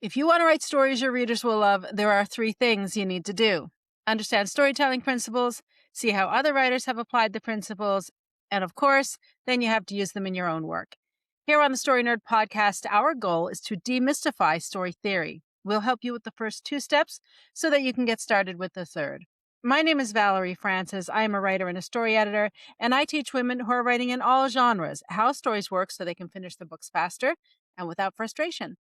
If you want to write stories your readers will love, there are 3 things you need to do. Understand storytelling principles, see how other writers have applied the principles, and of course, then you have to use them in your own work. Here on the Story Nerd podcast, our goal is to demystify story theory. We'll help you with the first 2 steps so that you can get started with the third. My name is Valerie Francis. I am a writer and a story editor, and I teach women who are writing in all genres how stories work so they can finish the books faster and without frustration.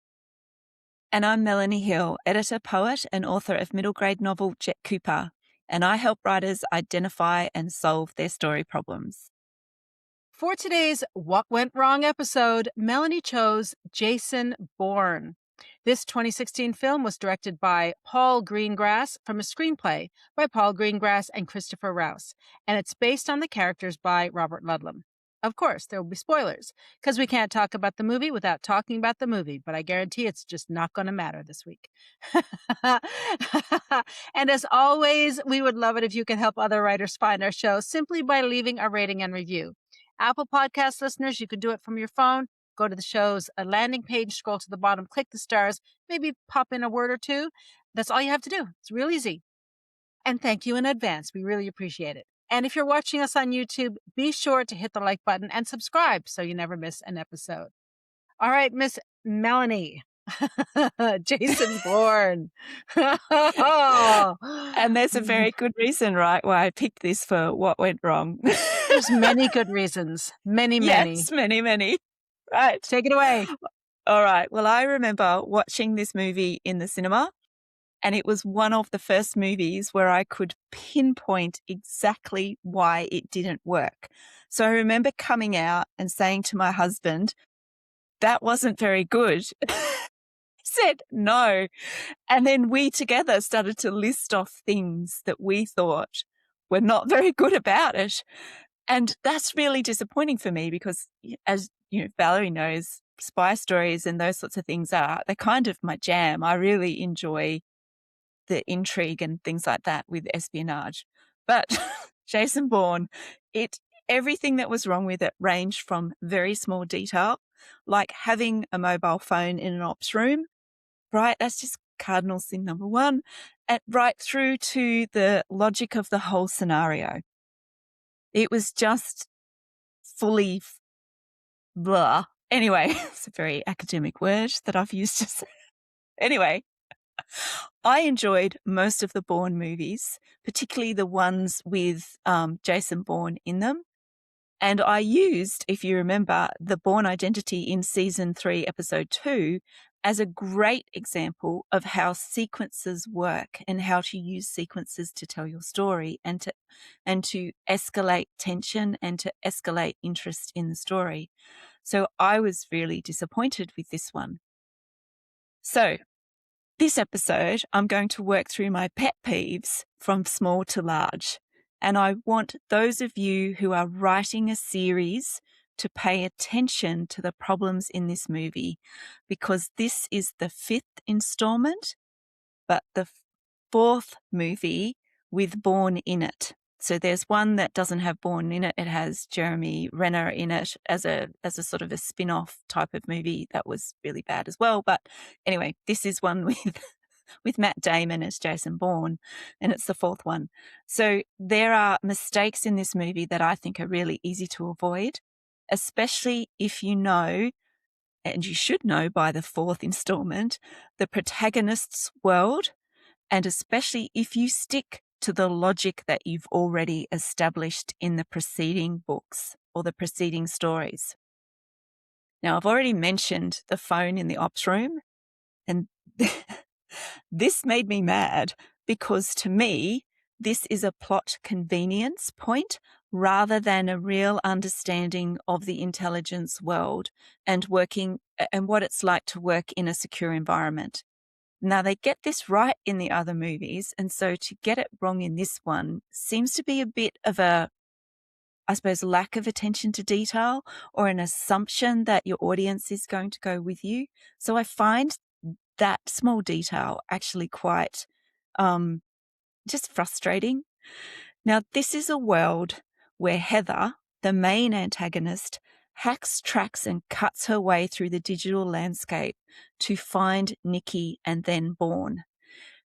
And I'm Melanie Hill, editor, poet, and author of middle grade novel Jet Cooper, and I help writers identify and solve their story problems. For today's What Went Wrong episode, Melanie chose Jason Bourne. This 2016 film was directed by Paul Greengrass from a screenplay by Paul Greengrass and Christopher Rouse, and it's based on the characters by Robert Ludlum. Of course, there will be spoilers, because we can't talk about the movie without talking about the movie, but I guarantee it's just not going to matter this week. And as always, we would love it if you could help other writers find our show simply by leaving a rating and review. Apple Podcast listeners, you can do it from your phone. Go to the show's landing page, scroll to the bottom, click the stars, maybe pop in a word or two. That's all you have to do. It's real easy. And thank you in advance. We really appreciate it. And if you're watching us on YouTube, be sure to hit the like button and subscribe so you never miss an episode. All right, Miss Melanie. Jason Bourne. And there's a very good reason, right, why I picked this for What Went Wrong. There's many good reasons. Many. Yes, many. Right. Take it away. All right. Well, I remember watching this movie in the cinema, and it was one of the first movies where I could pinpoint exactly why it didn't work. So I remember coming out and saying to my husband, that wasn't very good. He said no. And then we together started to list off things that we thought were not very good about it. And that's really disappointing for me because, as you know, Valerie knows, spy stories and those sorts of things they're kind of my jam. I really enjoy the intrigue and things like that with espionage. But Jason Bourne, everything that was wrong with it ranged from very small detail, like having a mobile phone in an ops room, right? That's just cardinal sin number 1, and right through to the logic of the whole scenario. It was just fully blah. Anyway, it's a very academic word that I've used to say. Anyway, I enjoyed most of the Bourne movies, particularly the ones with Jason Bourne in them. And I used, if you remember, the Bourne identity in season 3, episode 2, as a great example of how sequences work and how to use sequences to tell your story and to escalate tension and to escalate interest in the story. So I was really disappointed with this one. So this episode, I'm going to work through my pet peeves from small to large. And I want those of you who are writing a series to pay attention to the problems in this movie, because this is the 5th installment, but the 4th movie with Bourne in it. So there's one that doesn't have Bourne in it. It has Jeremy Renner in it as a sort of a spin-off type of movie that was really bad as well. But anyway, this is one with Matt Damon as Jason Bourne, and it's the 4th one. So there are mistakes in this movie that I think are really easy to avoid, especially if you know, and you should know by the 4th installment, the protagonist's world, and especially if you stick to the logic that you've already established in the preceding books or the preceding stories. Now, I've already mentioned the phone in the ops room, and this made me mad because to me, this is a plot convenience point rather than a real understanding of the intelligence world and what it's like to work in a secure environment. Now, they get this right in the other movies, and so to get it wrong in this one seems to be a bit of a, I suppose, lack of attention to detail or an assumption that your audience is going to go with you. So I find that small detail actually quite just frustrating. Now, this is a world where Heather, the main antagonist, hacks, tracks, and cuts her way through the digital landscape to find Nikki and then Bourne.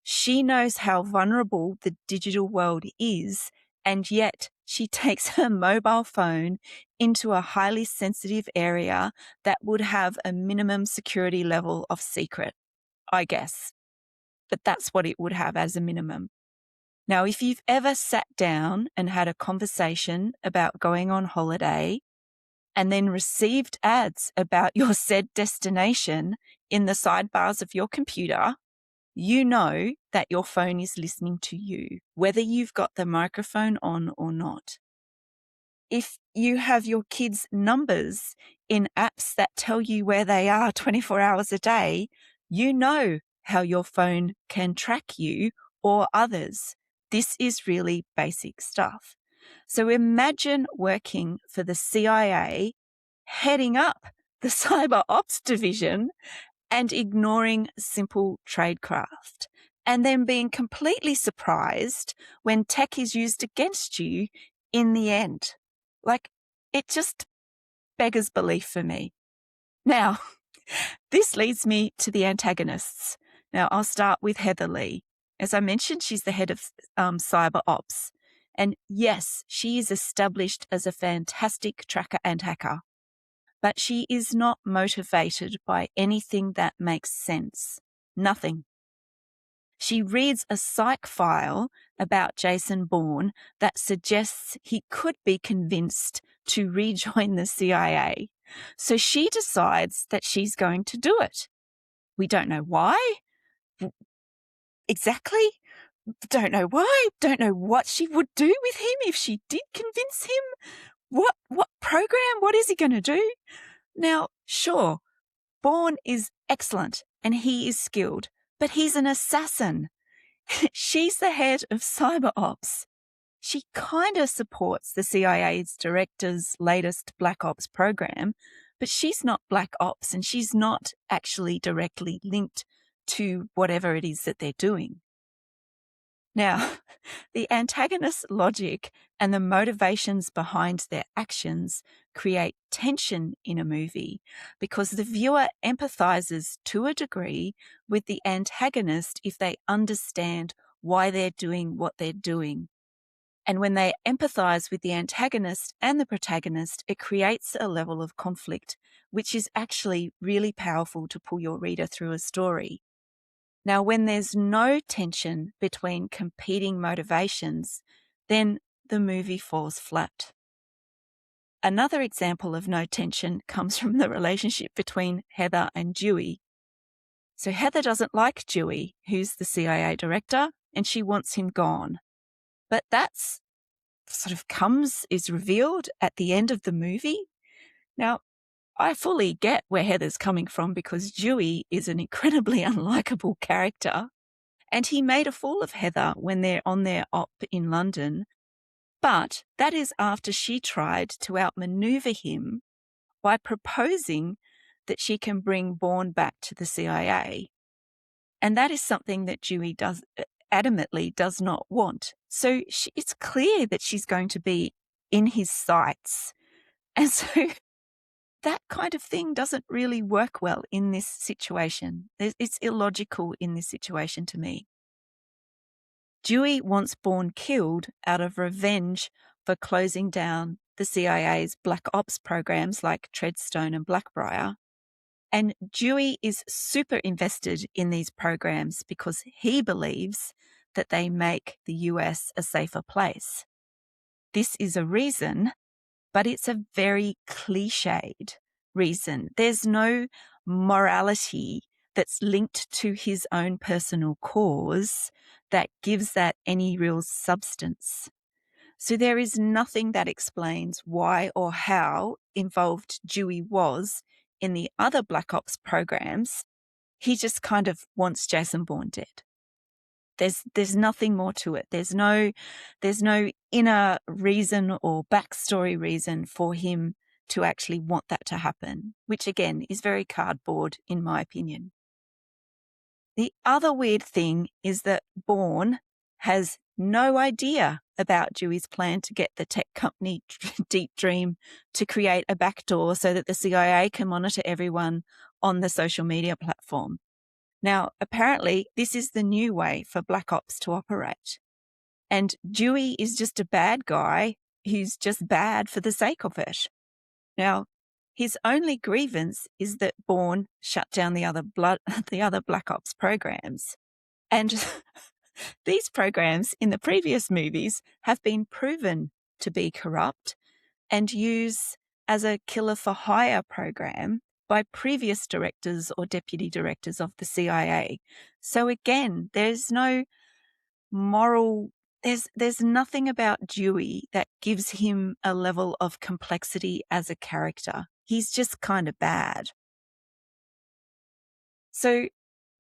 She knows how vulnerable the digital world is, and yet she takes her mobile phone into a highly sensitive area that would have a minimum security level of secret, I guess. But that's what it would have as a minimum. Now, if you've ever sat down and had a conversation about going on holiday and then received ads about your said destination in the sidebars of your computer, you know that your phone is listening to you, whether you've got the microphone on or not. If you have your kids' numbers in apps that tell you where they are 24 hours a day, you know how your phone can track you or others. This is really basic stuff. So imagine working for the CIA, heading up the cyber ops division and ignoring simple tradecraft, and then being completely surprised when tech is used against you in the end. Like, it just beggars belief for me. Now, this leads me to the antagonists. Now, I'll start with Heather Lee. As I mentioned, she's the head of cyber ops. And yes, she is established as a fantastic tracker and hacker, but she is not motivated by anything that makes sense. Nothing. She reads a psych file about Jason Bourne that suggests he could be convinced to rejoin the CIA. So she decides that she's going to do it. We don't know why exactly. Don't know why. Don't know what she would do with him if she did convince him. What program? What is he going to do? Now, sure, Bourne is excellent and he is skilled, but he's an assassin. She's the head of cyber ops. She kind of supports the CIA's director's latest Black Ops program, but she's not Black Ops and she's not actually directly linked to whatever it is that they're doing. Now, the antagonist's logic and the motivations behind their actions create tension in a movie because the viewer empathizes to a degree with the antagonist if they understand why they're doing what they're doing. And when they empathize with the antagonist and the protagonist, it creates a level of conflict, which is actually really powerful to pull your reader through a story. Now, when there's no tension between competing motivations, then the movie falls flat. Another example of no tension comes from the relationship between Heather and Dewey. So Heather doesn't like Dewey, who's the CIA director, and she wants him gone. But that's sort of is revealed at the end of the movie. Now, I fully get where Heather's coming from because Dewey is an incredibly unlikable character. And he made a fool of Heather when they're on their op in London. But that is after she tried to outmaneuver him by proposing that she can bring Bourne back to the CIA. And that is something that Dewey adamantly does not want. So it's clear that she's going to be in his sights. And so that kind of thing doesn't really work well in this situation. It's illogical in this situation to me. Dewey wants Bourne killed out of revenge for closing down the CIA's Black Ops programs like Treadstone and Blackbriar. And Dewey is super invested in these programs because he believes that they make the US a safer place. This is a reason, but it's a very cliched reason. There's no morality that's linked to his own personal cause that gives that any real substance. So there is nothing that explains why or how involved Dewey was in the other Black Ops programs. He just kind of wants Jason Bourne dead. There's nothing more to it. There's no inner reason or backstory reason for him to actually want that to happen, which again is very cardboard in my opinion. The other weird thing is that Bourne has no idea about Dewey's plan to get the tech company Deep Dream to create a backdoor so that the CIA can monitor everyone on the social media platform. Now, apparently, this is the new way for Black Ops to operate. And Dewey is just a bad guy who's just bad for the sake of it. Now, his only grievance is that Bourne shut down the other Black Ops programs. And these programs in the previous movies have been proven to be corrupt and used as a killer for hire program by previous directors or deputy directors of the CIA. So again, there's no moral, there's nothing about Dewey that gives him a level of complexity as a character. He's just kind of bad. So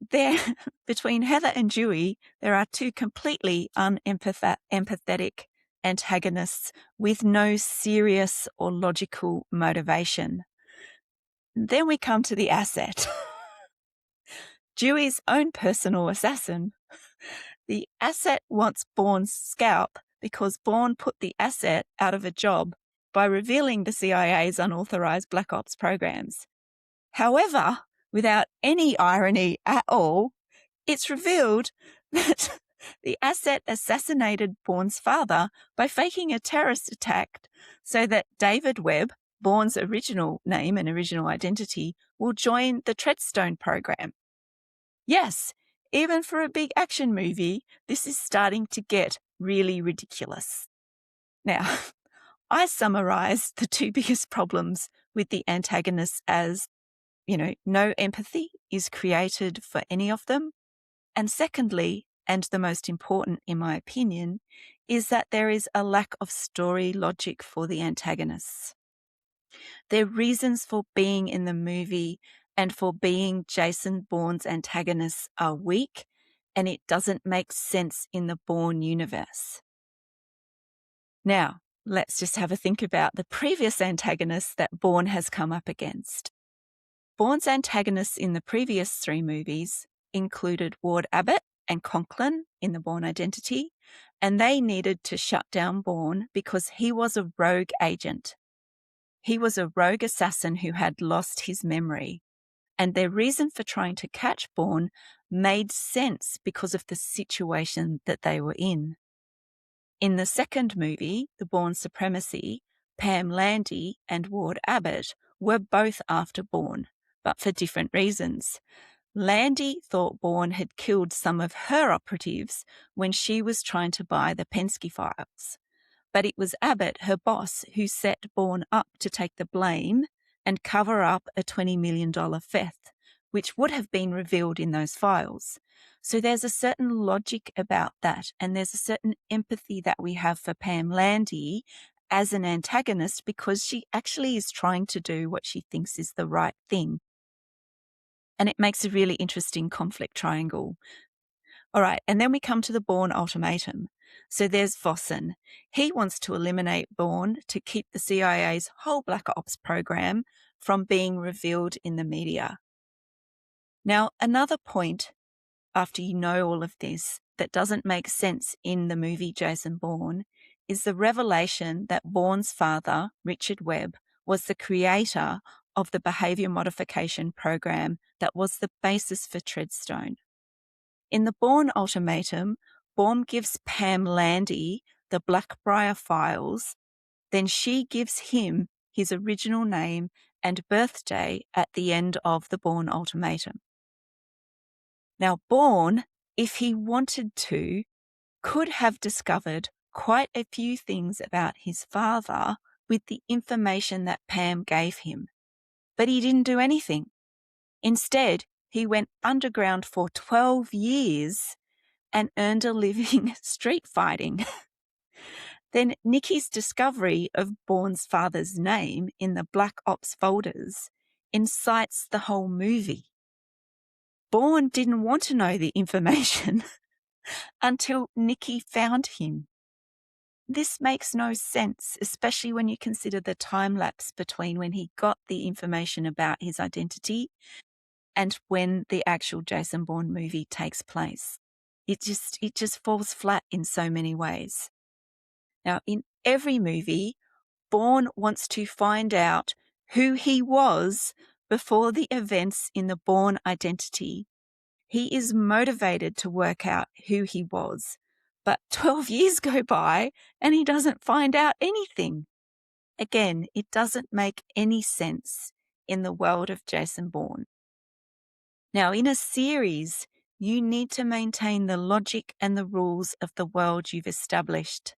there, between Heather and Dewey, there are two completely unempathetic antagonists with no serious or logical motivation. Then we come to the asset. Dewey's own personal assassin. The asset wants Bourne's scalp because Bourne put the asset out of a job by revealing the CIA's unauthorized Black Ops programs. However, without any irony at all, it's revealed that the asset assassinated Bourne's father by faking a terrorist attack so that David Webb, Bourne's original name and original identity, will join the Treadstone program. Yes, even for a big action movie, this is starting to get really ridiculous. Now, I summarized the two biggest problems with the antagonists as, no empathy is created for any of them. And secondly, and the most important in my opinion, is that there is a lack of story logic for the antagonists. Their reasons for being in the movie and for being Jason Bourne's antagonists are weak, and it doesn't make sense in the Bourne universe. Now, let's just have a think about the previous antagonists that Bourne has come up against. Bourne's antagonists in the previous three movies included Ward Abbott and Conklin in the Bourne Identity, and they needed to shut down Bourne because he was a rogue agent. He was a rogue assassin who had lost his memory, and their reason for trying to catch Bourne made sense because of the situation that they were in. In the second movie, The Bourne Supremacy, Pam Landy and Ward Abbott were both after Bourne, but for different reasons. Landy thought Bourne had killed some of her operatives when she was trying to buy the Penske files. But it was Abbott, her boss, who set Bourne up to take the blame and cover up a $20 million theft, which would have been revealed in those files. So there's a certain logic about that, and there's a certain empathy that we have for Pam Landy as an antagonist because she actually is trying to do what she thinks is the right thing. And it makes a really interesting conflict triangle. All right, and then we come to the Bourne ultimatum. So there's Vossen. He wants to eliminate Bourne to keep the CIA's whole Black Ops program from being revealed in the media. Now, another point, after you know all of this, that doesn't make sense in the movie Jason Bourne is the revelation that Bourne's father, Richard Webb, was the creator of the behaviour modification program that was the basis for Treadstone. In the Bourne ultimatum, Bourne gives Pam Landy the Blackbriar files, then she gives him his original name and birthday at the end of the Bourne ultimatum. Now, Bourne, if he wanted to, could have discovered quite a few things about his father with the information that Pam gave him, but he didn't do anything. Instead, he went underground for 12 years and earned a living street fighting. Then Nikki's discovery of Bourne's father's name in the Black Ops folders incites the whole movie. Bourne didn't want to know the information until Nikki found him. This makes no sense, especially when you consider the time lapse between when he got the information about his identity and when the actual Jason Bourne movie takes place. it just falls flat in so many ways. Now, in every movie, Bourne wants to find out who he was before the events in the Bourne identity. He is motivated to work out who he was, but 12 years go by and he doesn't find out anything. Again, it doesn't make any sense in the world of Jason Bourne. Now, in a series, you need to maintain the logic and the rules of the world you've established.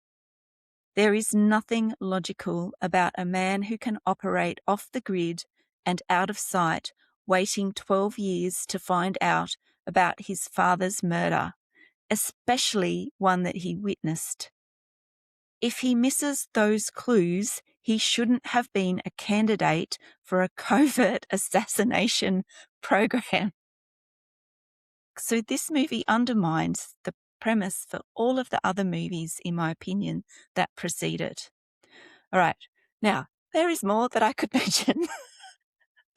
There is nothing logical about a man who can operate off the grid and out of sight, waiting 12 years to find out about his father's murder, especially one that he witnessed. If he misses those clues, he shouldn't have been a candidate for a covert assassination program. So this movie undermines the premise for all of the other movies, in my opinion, that preceded. All right, now there is more that I could mention,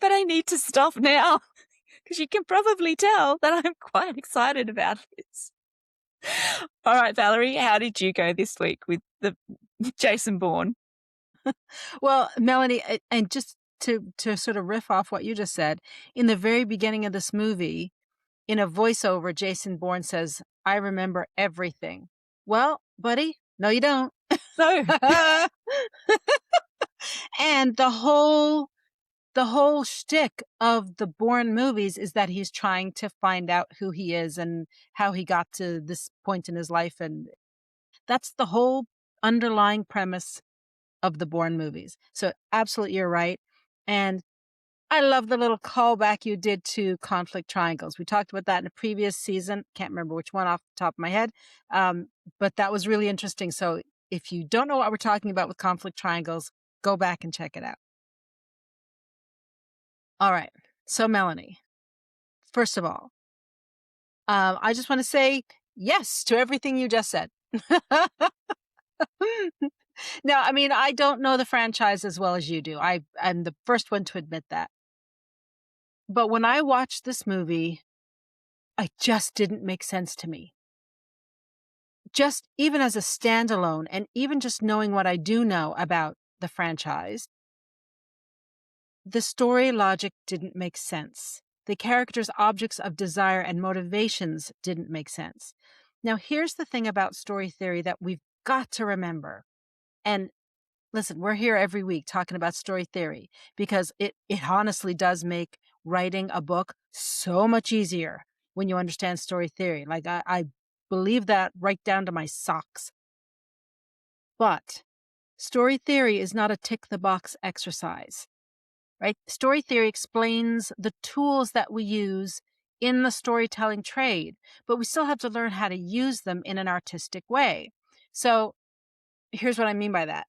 but I need to stop now because you can probably tell that I'm quite excited about this. All right, Valerie, how did you go this week with the Jason Bourne? Well, Melanie, and just to sort of riff off what you just said, in the very beginning of this movie, in a voiceover, Jason Bourne says, "I remember everything." Well, buddy, no, you don't. No. And the whole shtick of the Bourne movies is that he's trying to find out who he is and how he got to this point in his life, and that's the whole underlying premise of the Bourne movies. So absolutely, you're right. And I love the little callback you did to conflict triangles. We talked about that in a previous season. Can't remember which one off the top of my head. But that was really interesting. So if you don't know what we're talking about with conflict triangles, go back and check it out. All right. So Melanie, first of all, I just want to say yes to everything you just said. Now, I mean, I don't know the franchise as well as you do. I'm the first one to admit that. But when I watched this movie, it just didn't make sense to me. Just even as a standalone, and even just knowing what I do know about the franchise, the story logic didn't make sense. The characters' objects of desire and motivations didn't make sense. Now, here's the thing about story theory that we've got to remember. And listen, we're here every week talking about story theory because it honestly does make writing a book so much easier when you understand story theory. Like I believe that right down to my socks. But story theory is not a tick the box exercise, right? Story theory explains the tools that we use in the storytelling trade, but we still have to learn how to use them in an artistic way. So here's what I mean by that.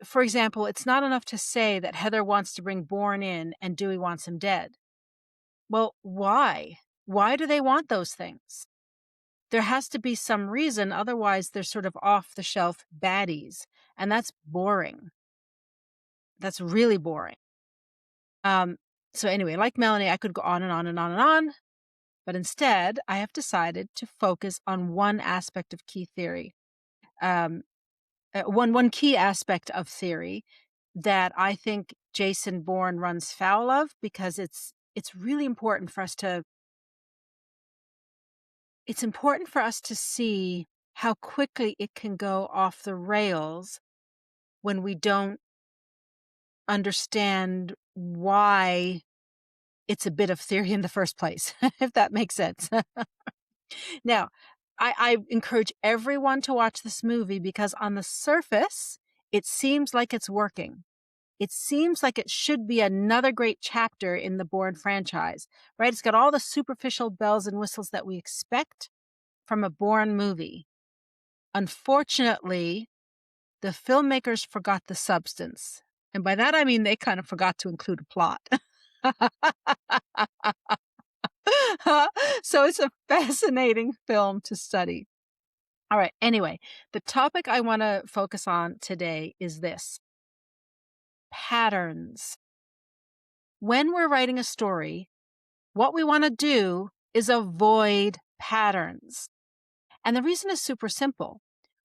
For example, it's not enough to say that Heather wants to bring Bourne in and Dewey wants him dead. Well, why? Why do they want those things? There has to be some reason, otherwise they're sort of off-the-shelf baddies, and that's boring. That's really boring. So anyway, like Melanie, I could go on and on and on and on, but instead I have decided to focus on one aspect of key theory. One key aspect of theory that I think Jason Bourne runs foul of, because it's really important for us to see how quickly it can go off the rails when we don't understand why it's a bit of theory in the first place, if that makes sense. Now, I encourage everyone to watch this movie because on the surface, it seems like it's working. It seems like it should be another great chapter in the Bourne franchise, right? It's got all the superficial bells and whistles that we expect from a Bourne movie. Unfortunately, the filmmakers forgot the substance. And by that, I mean they kind of forgot to include a plot. So it's a fascinating film to study. All right. Anyway, the topic I want to focus on today is this: patterns. When we're writing a story, what we want to do is avoid patterns. And the reason is super simple.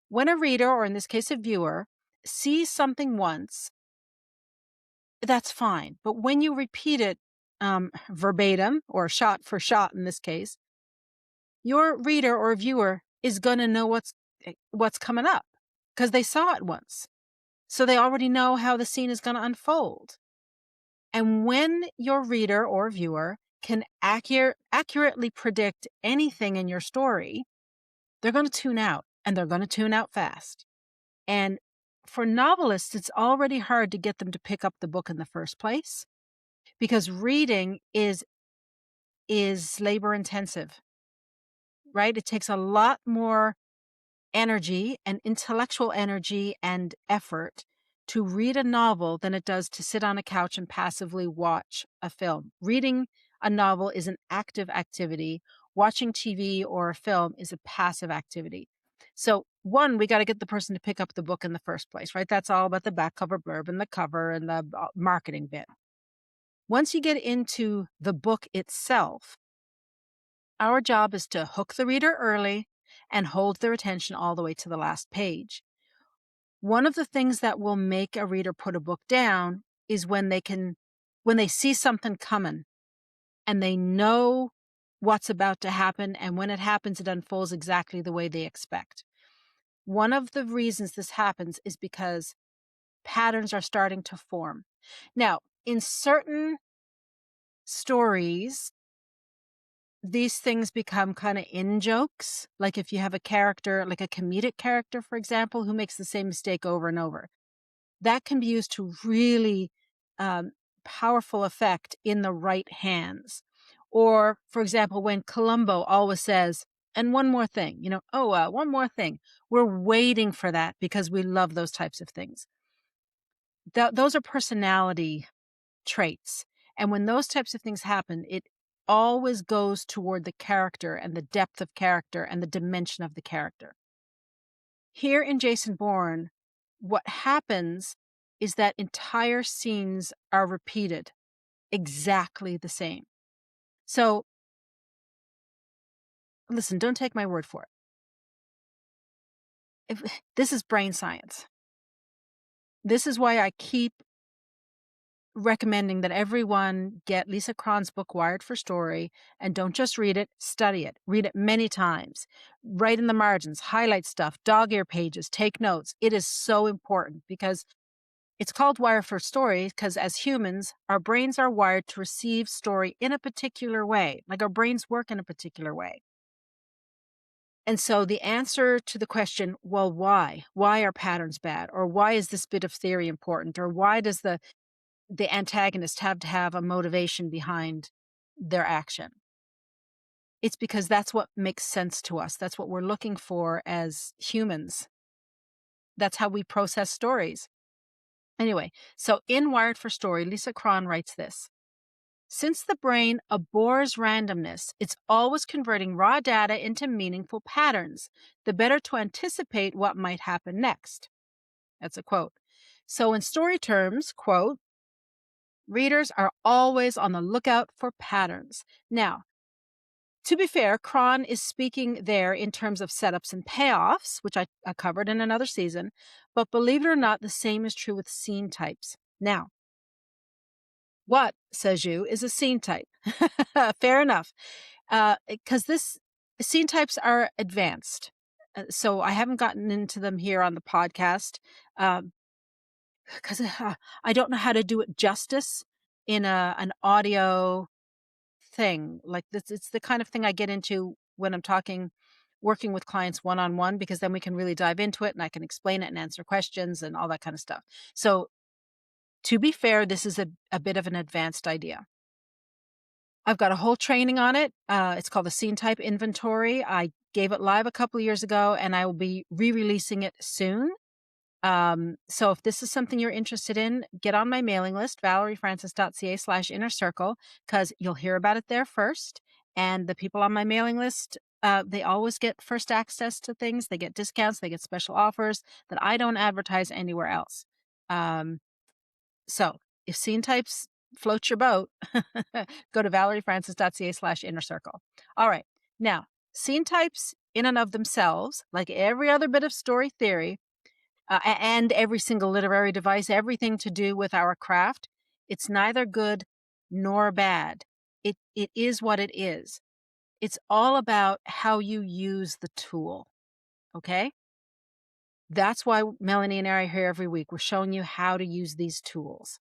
When a reader, or in this case, a viewer, sees something once, that's fine. But when you repeat it verbatim or shot for shot in this case, your reader or viewer is going to know what's coming up because they saw it once. So they already know how the scene is going to unfold. And when your reader or viewer can accurately predict anything in your story, they're going to tune out, and they're going to tune out fast. And for novelists, it's already hard to get them to pick up the book in the first place because reading is labor intensive, right? It takes a lot more energy and intellectual energy and effort to read a novel than it does to sit on a couch and passively watch a film. Reading a novel is an active activity. Watching TV or a film is a passive activity. So one, we got to get the person to pick up the book in the first place, right? That's all about the back cover blurb and the cover and the marketing bit. Once you get into the book itself, our job is to hook the reader early and hold their attention all the way to the last page. One of the things that will make a reader put a book down is when they see something coming and they know what's about to happen, and when it happens, it unfolds exactly the way they expect. One of the reasons this happens is because patterns are starting to form. Now, in certain stories, these things become kind of in jokes. Like if you have a character, like a comedic character, for example, who makes the same mistake over and over, that can be used to really powerful effect in the right hands. Or, for example, when Columbo always says, and one more thing, one more thing. We're waiting for that because we love those types of things. Those are personality traits. And when those types of things happen, it always goes toward the character and the depth of character and the dimension of the character. Here in Jason Bourne, what happens is that entire scenes are repeated exactly the same. So, listen, don't take my word for it. This is brain science. This is why I keep recommending that everyone get Lisa Cron's book, Wired for Story, and don't just read it, study it. Read it many times. Write in the margins, highlight stuff, dog ear pages, take notes. It is so important because it's called Wired for Story because as humans, our brains are wired to receive story in a particular way. Like our brains work in a particular way. And so the answer to the question, well, why? Why are patterns bad? Or why is this bit of theory important? Or why does the antagonist have to have a motivation behind their action? It's because that's what makes sense to us. That's what we're looking for as humans. That's how we process stories. Anyway, so in Wired for Story, Lisa Cron writes this. Since the brain abhors randomness, it's always converting raw data into meaningful patterns, the better to anticipate what might happen next. That's a quote. So in story terms, quote, readers are always on the lookout for patterns. Now, to be fair, Cron is speaking there in terms of setups and payoffs, which I covered in another season, but believe it or not, the same is true with scene types. Now, what, says you, is a scene type? Fair enough. Because this scene types are advanced. So I haven't gotten into them here on the podcast because I don't know how to do it justice in an audio thing. Like this, it's the kind of thing I get into when I'm working with clients one-on-one, because then we can really dive into it and I can explain it and answer questions and all that kind of stuff. So to be fair, this is a bit of an advanced idea. I've got a whole training on it. It's called the Scene Type Inventory. I gave it live a couple of years ago, and I will be re-releasing it soon. So if this is something you're interested in, get on my mailing list, valeriefrancis.ca/inner circle, because you'll hear about it there first. And the people on my mailing list, they always get first access to things. They get discounts, they get special offers that I don't advertise anywhere else. So if scene types float your boat, go to valeriefrancis.ca/inner circle. All right. Now, scene types in and of themselves, like every other bit of story theory, and every single literary device, everything to do with our craft, it's neither good nor bad. It is what it is. It's all about how you use the tool. Okay? That's why Melanie and I are here every week. We're showing you how to use these tools.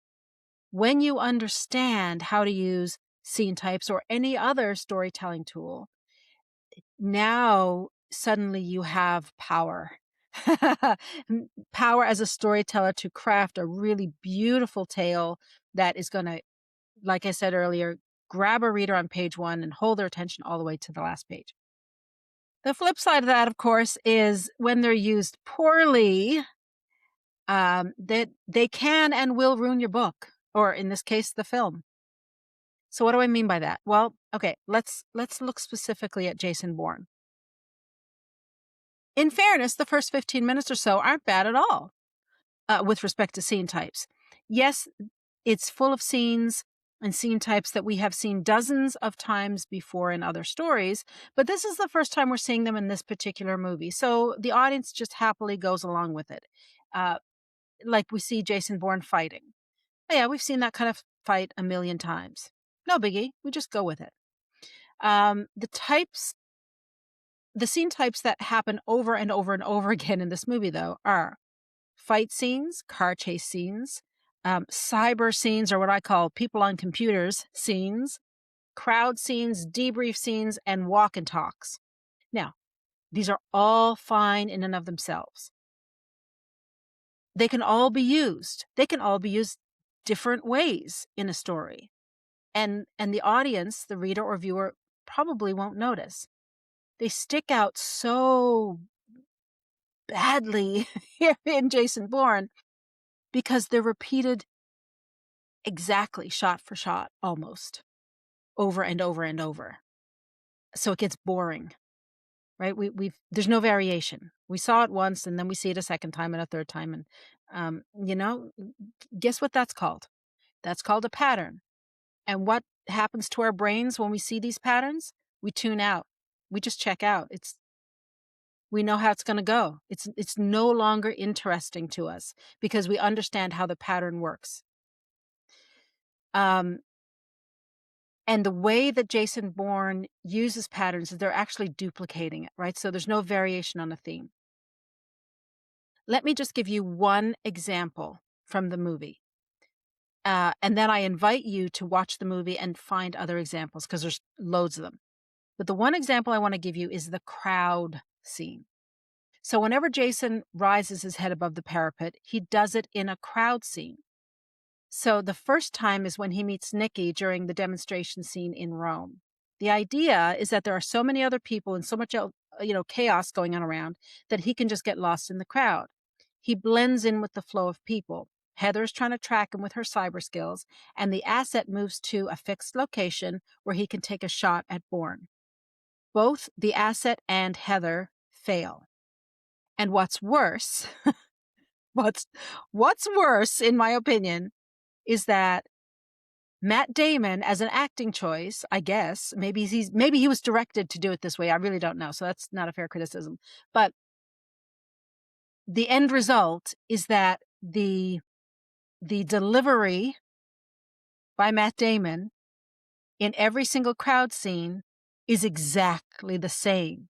When you understand how to use scene types or any other storytelling tool, now suddenly you have power. Power as a storyteller to craft a really beautiful tale that is going to, like I said earlier, grab a reader on page one and hold their attention all the way to the last page. The flip side of that, of course, is when they're used poorly, that they can and will ruin your book, or in this case, the film. So what do I mean by that? Well, okay, let's look specifically at Jason Bourne. In fairness, the first 15 minutes or so aren't bad at all with respect to scene types. Yes, it's full of scenes and scene types that we have seen dozens of times before in other stories, but this is the first time we're seeing them in this particular movie. So the audience just happily goes along with it. Like we see Jason Bourne fighting. Oh, yeah, we've seen that kind of fight a million times. No biggie. We just go with it. The scene types that happen over and over and over again in this movie, though, are fight scenes, car chase scenes, cyber scenes, or what I call people on computers scenes, crowd scenes, debrief scenes, and walk and talks. Now, these are all fine in and of themselves. They can all be used. They can all be used different ways in a story. And the audience, the reader or viewer, probably won't notice. They stick out so badly here in Jason Bourne because they're repeated exactly shot for shot, almost over and over and over. So it gets boring, right? There's no variation. We saw it once and then we see it a second time and a third time. And, guess what that's called? That's called a pattern. And what happens to our brains when we see these patterns? We tune out. We just check out. We know how it's going to go. It's no longer interesting to us because we understand how the pattern works. And the way that Jason Bourne uses patterns is they're actually duplicating it, right? So there's no variation on a theme. Let me just give you one example from the movie. And then I invite you to watch the movie and find other examples because there's loads of them. But the one example I want to give you is the crowd scene. So whenever Jason rises his head above the parapet, he does it in a crowd scene. So the first time is when he meets Nikki during the demonstration scene in Rome. The idea is that there are so many other people and so much chaos going on around that he can just get lost in the crowd. He blends in with the flow of people. Heather's trying to track him with her cyber skills, and the asset moves to a fixed location where he can take a shot at Bourne. Both the asset and Heather fail. And what's worse, what's worse, in my opinion, is that Matt Damon, as an acting choice, I guess, maybe he was directed to do it this way. I really don't know. So that's not a fair criticism. But the end result is that the delivery by Matt Damon in every single crowd scene is exactly the same.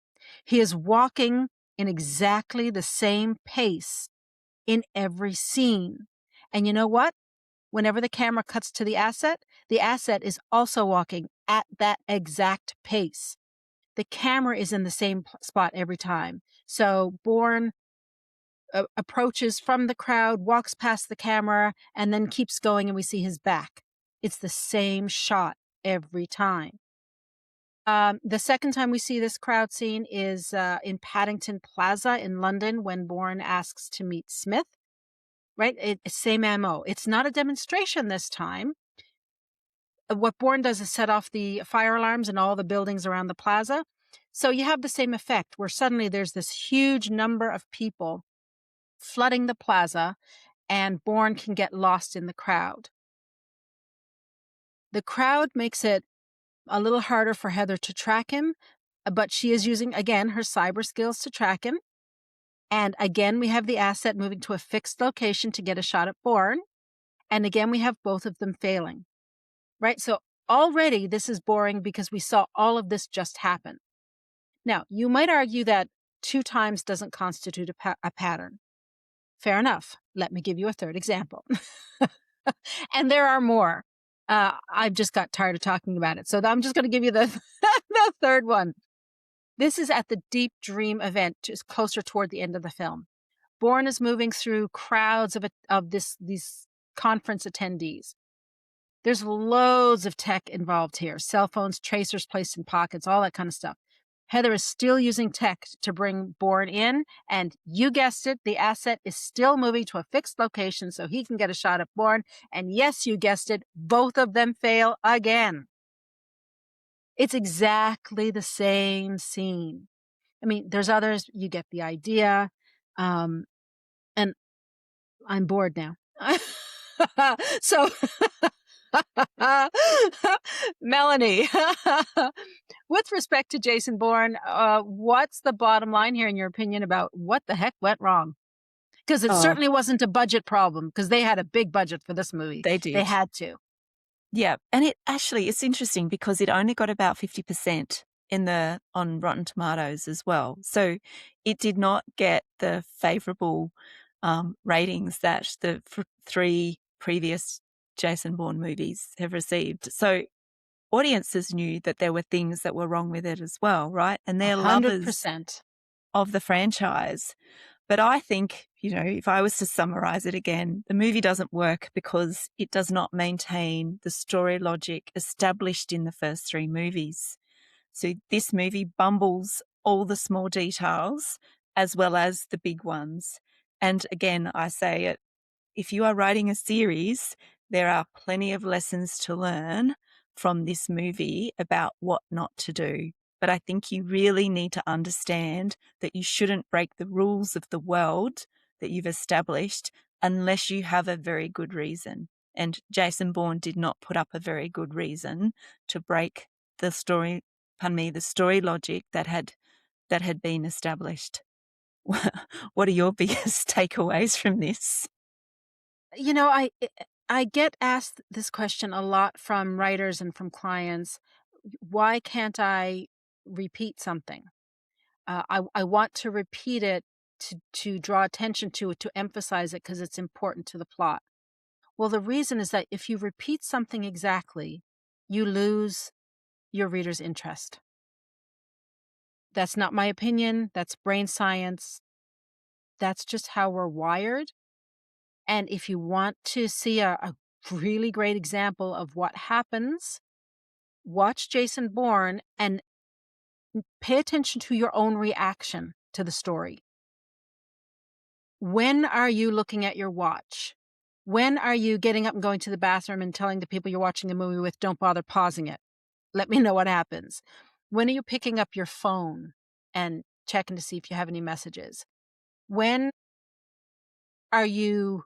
He is walking in exactly the same pace in every scene. And you know what? Whenever the camera cuts to the asset is also walking at that exact pace. The camera is in the same spot every time. So Bourne approaches from the crowd, walks past the camera, and then keeps going, and we see his back. It's the same shot every time. The second time we see this crowd scene is in Paddington Plaza in London when Bourne asks to meet Smith. Right? It's same MO. It's not a demonstration this time. What Bourne does is set off the fire alarms in all the buildings around the plaza. So you have the same effect where suddenly there's this huge number of people flooding the plaza and Bourne can get lost in the crowd. The crowd makes it a little harder for Heather to track him, but she is using, again, her cyber skills to track him. And again, we have the asset moving to a fixed location to get a shot at Bourne. And again, we have both of them failing, right? So already this is boring because we saw all of this just happen. Now, you might argue that 2 times doesn't constitute a pattern. Fair enough. Let me give you a third example. And there are more. I've just got tired of talking about it. So I'm just going to give you the, the third one. This is at the Deep Dream event, just closer toward the end of the film. Bourne is moving through crowds of these conference attendees. There's loads of tech involved here. Cell phones, tracers placed in pockets, all that kind of stuff. Heather is still using tech to bring Bourne in, and you guessed it, the asset is still moving to a fixed location so he can get a shot at Bourne. And yes, you guessed it, both of them fail again. It's exactly the same scene. I mean, there's others, you get the idea. And I'm bored now. So, Melanie, with respect to Jason Bourne, what's the bottom line here in your opinion about what the heck went wrong? Because it Oh, certainly wasn't a budget problem because they had a big budget for this movie. they They did. had to. Yeah, and it's interesting because it only got about 50% on Rotten Tomatoes as well. So it did not get the favorable ratings that the 3 previous Jason Bourne movies have received. So audiences knew that there were things that were wrong with it as well, right? And they're lovers 100%. of the franchise. But I think, if I was to summarize it again, the movie doesn't work because it does not maintain the story logic established in the first 3 movies. So this movie bumbles all the small details as well as the big ones. And again, I say it, if you are writing a series, there are plenty of lessons to learn from this movie about what not to do. But I think you really need to understand that you shouldn't break the rules of the world that you've established unless you have a very good reason. And Jason Bourne did not put up a very good reason to break the story logic that had been established. What are your biggest takeaways from this? You know, I get asked this question a lot from writers and from clients. Why can't I repeat something? I want to repeat it to draw attention to it, to emphasize it because it's important to the plot. Well, the reason is that if you repeat something exactly, you lose your reader's interest. That's not my opinion. That's brain science. That's just how we're wired. And if you want to see a really great example of what happens, watch Jason Bourne and pay attention to your own reaction to the story. When are you looking at your watch? When are you getting up and going to the bathroom and telling the people you're watching the movie with, don't bother pausing it? Let me know what happens. When are you picking up your phone and checking to see if you have any messages? When are you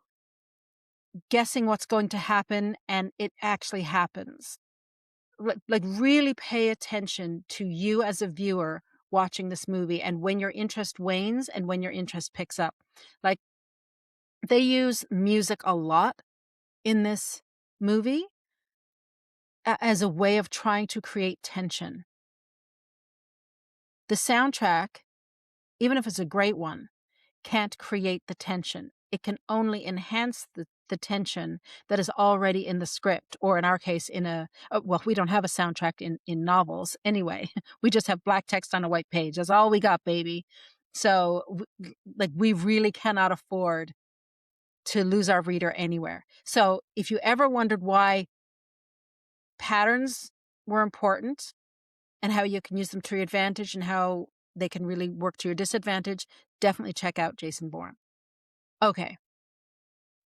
guessing what's going to happen and it actually happens? Like really pay attention to you as a viewer watching this movie and when your interest wanes and when your interest picks up. Like they use music a lot in this movie as a way of trying to create tension. The soundtrack, even if it's a great one, can't create the tension. It can only enhance the tension that is already in the script, or in our case, well, we don't have a soundtrack in novels anyway. We just have black text on a white page. That's all we got, baby. So, we really cannot afford to lose our reader anywhere. So, if you ever wondered why patterns were important and how you can use them to your advantage and how they can really work to your disadvantage, definitely check out Jason Bourne. Okay,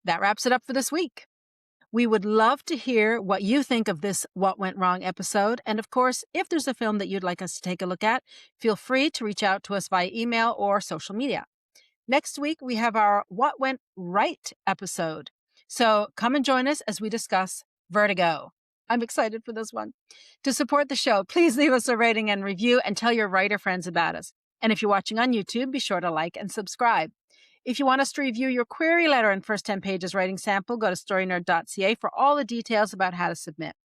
that wraps it up for this week. We would love to hear what you think of this What Went Wrong episode. And of course, if there's a film that you'd like us to take a look at, feel free to reach out to us via email or social media. Next week, we have our What Went Right episode. So come and join us as we discuss Vertigo. I'm excited for this one. To support the show, please leave us a rating and review and tell your writer friends about us. And if you're watching on YouTube, be sure to like and subscribe. If you want us to review your query letter and first 10 pages writing sample, go to storynerd.ca for all the details about how to submit.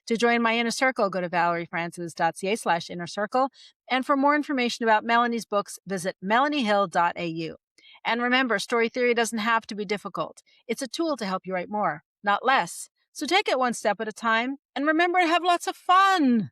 To join my inner circle, go to valeriefrancis.ca/inner circle. And for more information about Melanie's books, visit melaniehill.au. And remember, story theory doesn't have to be difficult. It's a tool to help you write more, not less. So take it one step at a time and remember to have lots of fun.